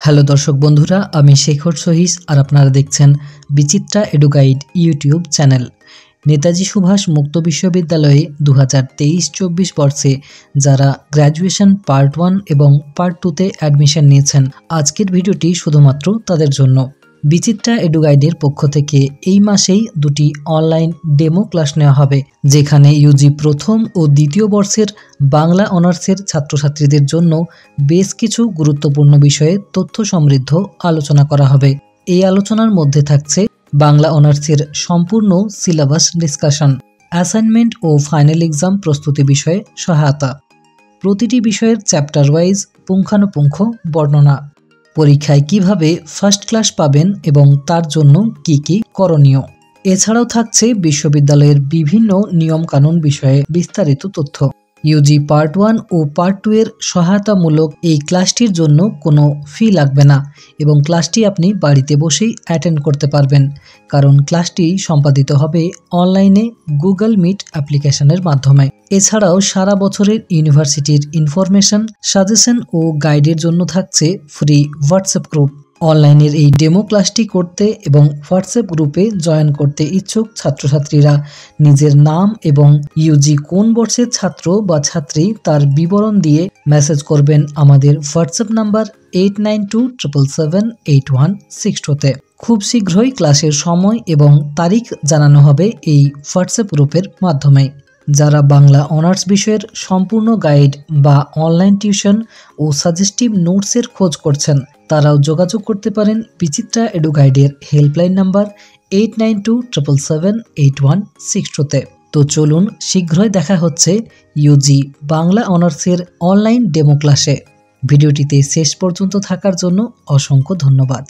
Hello দর্শক বন্ধুরা, আমি শেখর সহিস আর আপনারা দেখছেন বিচিত্রা এডুগাইড ইউটিউব চ্যানেল। নেতাজি সুভাষ মুক্ত বিশ্ববিদ্যালয়ে 2023-24 বর্ষে যারা গ্র্যাজুয়েশন পার্ট 1 এবং পার্ট 2-তে অ্যাডমিশন নিয়েছেন, আজকের ভিডিওটি শুধুমাত্র তাদের জন্য। বিচিত্রা এডুগাইডের পক্ষ থেকে এই মাসেই দুটি অনলাইন ডেমো ক্লাস নেওয়া হবে, যেখানে ইউজি প্রথম ও দ্বিতীয় বর্ষের বাংলা অনার্সের ছাত্রছাত্রীদের জন্য বেশ কিছু গুরুত্বপূর্ণ বিষয়ে তথ্য সমৃদ্ধ আলোচনা করা হবে। এই আলোচনার মধ্যে থাকছে বাংলা অনার্সের সম্পূর্ণ সিলেবাস ডিসকাশন, অ্যাসাইনমেন্ট ও ফাইনাল এক্সাম প্রস্তুতি বিষয়ে সহায়তা, প্রতিটি বিষয়ের চ্যাপ্টার ওয়াইজ পুঙ্খানুপুঙ্খ বর্ণনা, পরীক্ষায় কিভাবে ফার্স্ট ক্লাস পাবেন এবং তার জন্য কি কি করণীয়। এছাড়াও থাকছে বিশ্ববিদ্যালয়ের বিভিন্ন নিয়মকানুন বিষয়ে বিস্তারিত তথ্য। ইউজি পার্ট 1 ও পার্ট 2 এর সহায়তামূলক এই ক্লাসটির জন্য কোনো ফি লাগবে না এবং ক্লাসটি আপনি বাড়িতে বসেই অ্যাটেন্ড করতে পারবেন, কারণ ক্লাসটি সম্পাদিত হবে অনলাইনে গুগল মিট অ্যাপ্লিকেশনের মাধ্যমে। এছাড়াও সারা বছরের ইউনিভার্সিটির ইনফরমেশন, সাজেশন ও গাইডের জন্য থাকছে ফ্রি হোয়াটসঅ্যাপ গ্রুপ। অনলাইনের এই ডেমো ক্লাসটি করতে এবং হোয়াটসঅ্যাপ গ্রুপে জয়েন করতে ইচ্ছুক ছাত্রছাত্রীরা নিজের নাম এবং ইউজি কোন বর্ষের ছাত্র বা ছাত্রী তার বিবরণ দিয়ে মেসেজ করবেন আমাদের হোয়াটসঅ্যাপ নাম্বার 8927778162-তে। খুব শীঘ্রই ক্লাসের সময় এবং তারিখ জানানো হবে এই হোয়াটসঅ্যাপ গ্রুপের মাধ্যমে। যারা বাংলা অনার্স বিষয়ের সম্পূর্ণ গাইড বা অনলাইন টিউশন ও সাজেস্টিভ নোটসের খোঁজ করছেন, তারাও যোগাযোগ করতে পারেন বিচিত্রা এডুগাইডের হেল্পলাইন নাম্বার 8927778162-তে। তো চলুন, শীঘ্রই দেখা হচ্ছে ইউজি বাংলা অনার্সের অনলাইন ডেমো ক্লাসে। ভিডিওটিতে শেষ পর্যন্ত থাকার জন্য অসংখ্য ধন্যবাদ।